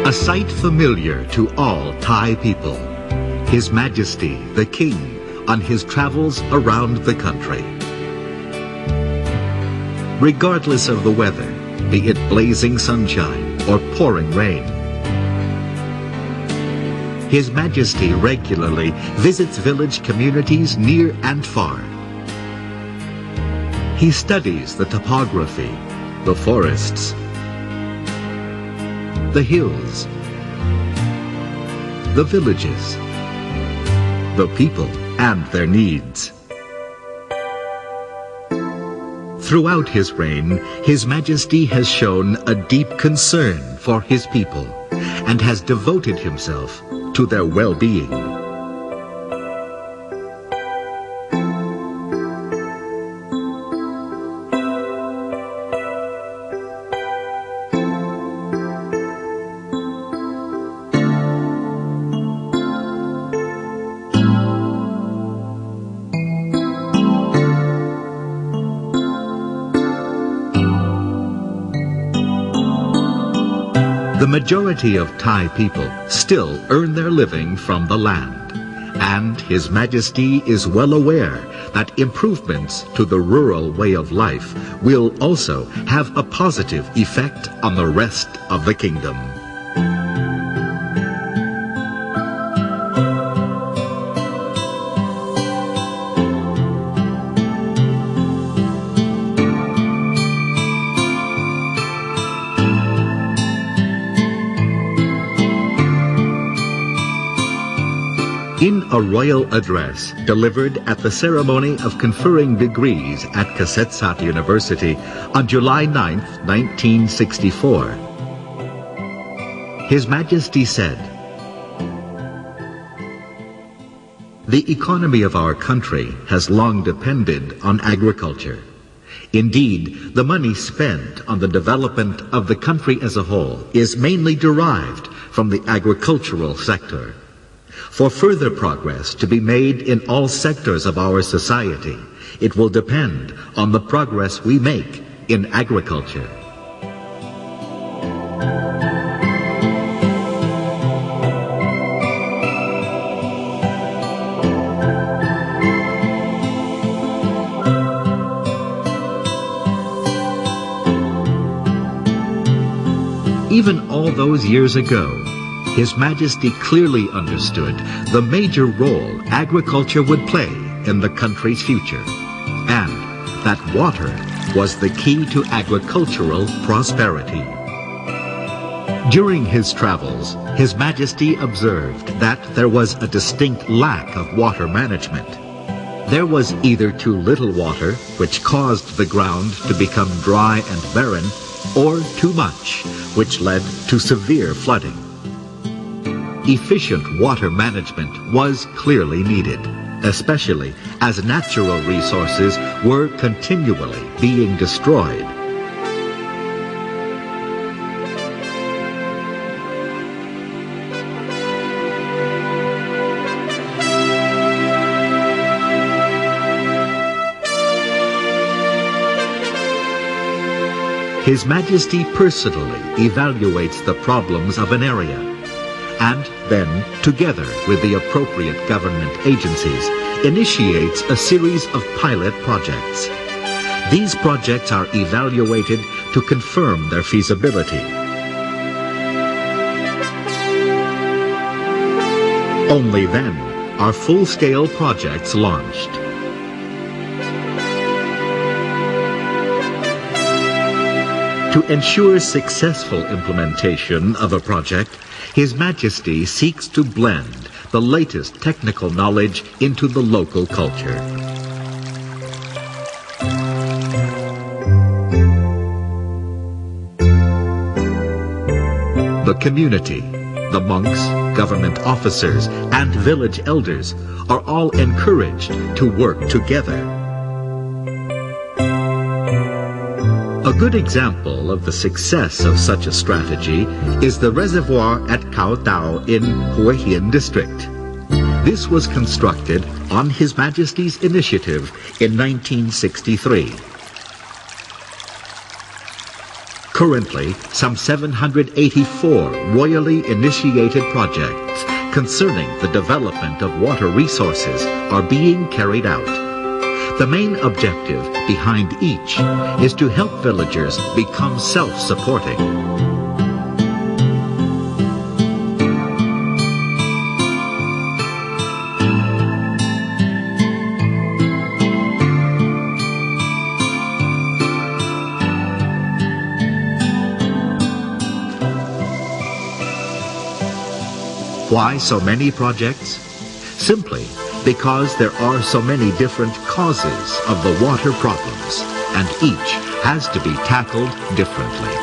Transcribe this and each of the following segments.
A sight familiar to all Thai people. His Majesty, the King, on his travels around the country. Regardless of the weather, be it blazing sunshine or pouring rain, His Majesty regularly visits village communities near and far. He studies the topography, the forests, the hills, the villages, the people and their needs. Throughout his reign, His Majesty has shown a deep concern for his people and has devoted himself to their well-being. The majority of Thai people still earn their living from the land, and His Majesty is well aware that improvements to the rural way of life will also have a positive effect on the rest of the kingdom. In a royal address delivered at the ceremony of conferring degrees at Kasetsat University on July 9, 1964, His Majesty said, "The economy of our country has long depended on agriculture. Indeed, the money spent on the development of the country as a whole is mainly derived from the agricultural sector. For further progress to be made in all sectors of our society, it will depend on the progress we make in agriculture." Even all those years ago, His Majesty clearly understood the major role agriculture would play in the country's future, and that water was the key to agricultural prosperity. During his travels, His Majesty observed that there was a distinct lack of water management. There was either too little water, which caused the ground to become dry and barren, or too much, which led to severe flooding. Efficient water management was clearly needed, especially as natural resources were continually being destroyed. His Majesty personally evaluates the problems of an area, and then, together with the appropriate government agencies, initiates a series of pilot projects. These projects are evaluated to confirm their feasibility. Only then are full-scale projects launched. To ensure successful implementation of a project, His Majesty seeks to blend the latest technical knowledge into the local culture. The community, the monks, government officers, and village elders are all encouraged to work together. A good example of the success of such a strategy is the reservoir at Khao Tao in Hua Hin district. This was constructed on His Majesty's initiative in 1963. Currently, some 784 royally initiated projects concerning the development of water resources are being carried out. The main objective behind each is to help villagers become self-supporting. Why so many projects? Simply because there are so many different causes of the water problems, and each has to be tackled differently.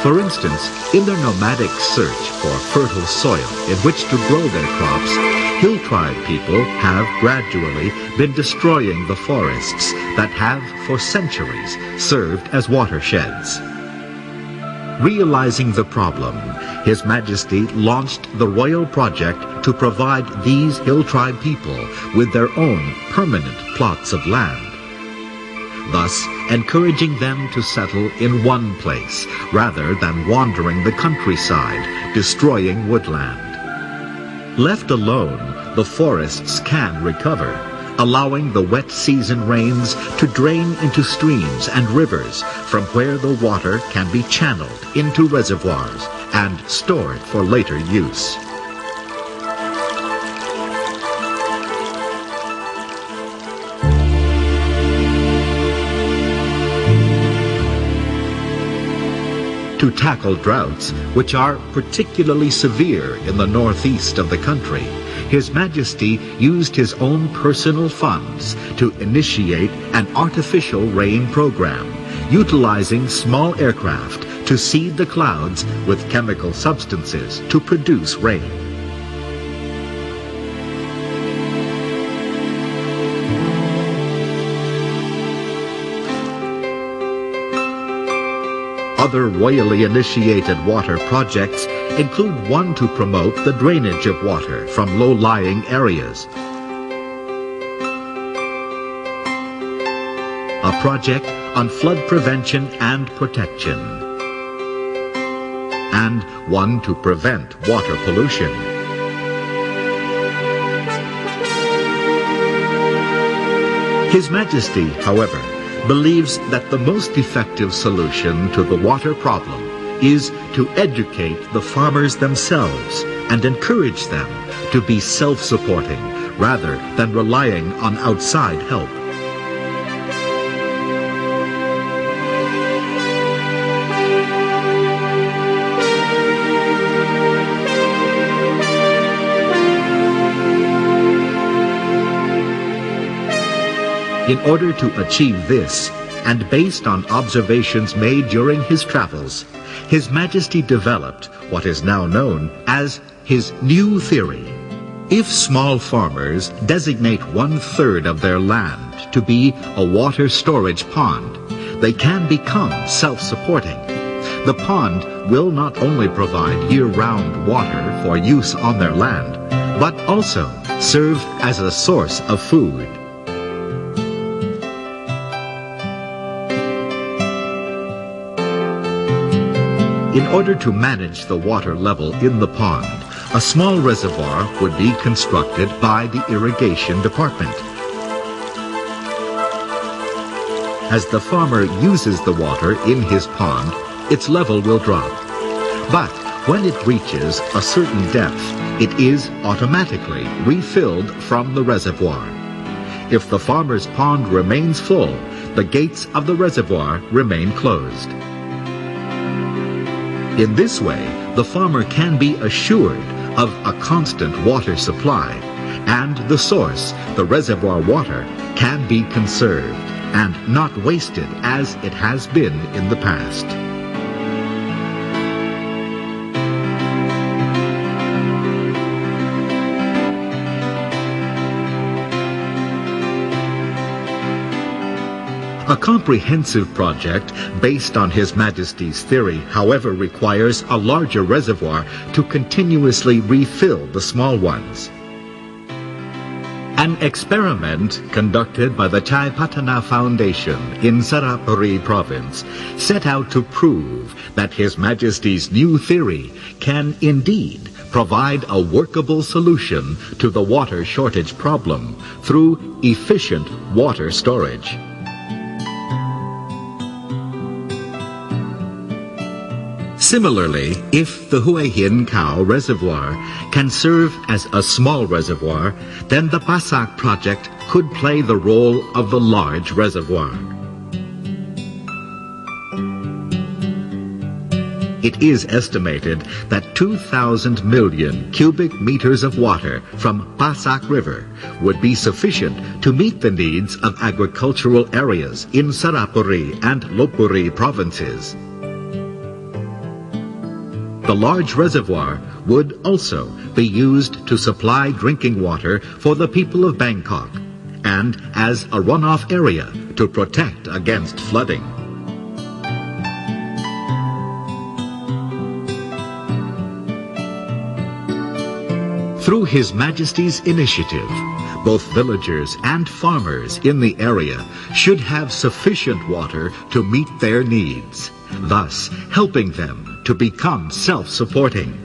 For instance, in their nomadic search for fertile soil in which to grow their crops, hill tribe people have gradually been destroying the forests that have for centuries served as watersheds. Realizing the problem, His Majesty launched the royal project to provide these hill tribe people with their own permanent plots of land, thus encouraging them to settle in one place rather than wandering the countryside, destroying woodland. Left alone, the forests can recover, allowing the wet season rains to drain into streams and rivers from where the water can be channeled into reservoirs and stored for later use. To tackle droughts, which are particularly severe in the northeast of the country, His Majesty used his own personal funds to initiate an artificial rain program, utilizing small aircraft to seed the clouds with chemical substances to produce rain. Other royally initiated water projects include one to promote the drainage of water from low-lying areas, a project on flood prevention and protection, and one to prevent water pollution. His Majesty, however, believes that the most effective solution to the water problem is to educate the farmers themselves and encourage them to be self-supporting rather than relying on outside help. In order to achieve this, and based on observations made during his travels, His Majesty developed what is now known as his new theory. If small farmers designate 1/3 of their land to be a water storage pond, they can become self-supporting. The pond will not only provide year-round water for use on their land, but also serve as a source of food. In order to manage the water level in the pond, a small reservoir would be constructed by the irrigation department. As the farmer uses the water in his pond, its level will drop. But when it reaches a certain depth, it is automatically refilled from the reservoir. If the farmer's pond remains full, the gates of the reservoir remain closed. In this way, the farmer can be assured of a constant water supply, and the source, the reservoir water, can be conserved and not wasted as it has been in the past. A comprehensive project based on His Majesty's theory, however, requires a larger reservoir to continuously refill the small ones. An experiment conducted by the Chai Patana Foundation in Sarapuri province set out to prove that His Majesty's new theory can indeed provide a workable solution to the water shortage problem through efficient water storage. Similarly, if the Hue Hin Khao reservoir can serve as a small reservoir, then the Pasak project could play the role of the large reservoir. It is estimated that 2,000 million cubic meters of water from Pasak River would be sufficient to meet the needs of agricultural areas in Sarapuri and Lopburi provinces. The large reservoir would also be used to supply drinking water for the people of Bangkok and as a runoff area to protect against flooding. Through His Majesty's initiative, both villagers and farmers in the area should have sufficient water to meet their needs, thus helping them to become self-supporting.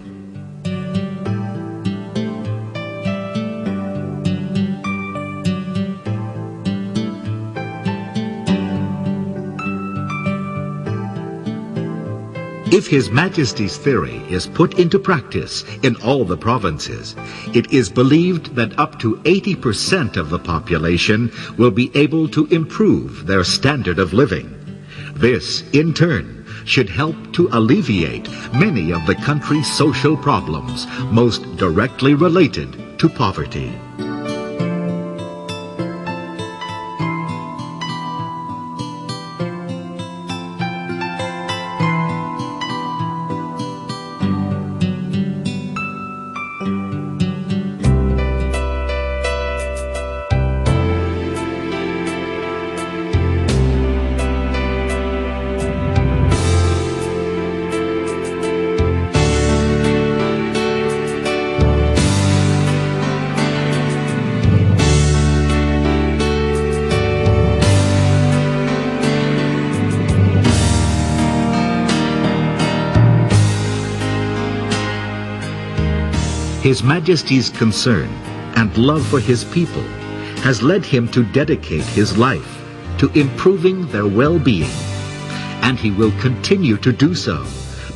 If His Majesty's theory is put into practice in all the provinces, it is believed that up to 80% of the population will be able to improve their standard of living. This, in turn, should help to alleviate many of the country's social problems most directly related to poverty. His Majesty's concern and love for his people has led him to dedicate his life to improving their well-being, and he will continue to do so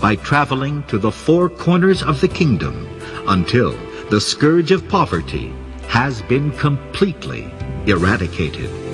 by traveling to the four corners of the kingdom until the scourge of poverty has been completely eradicated.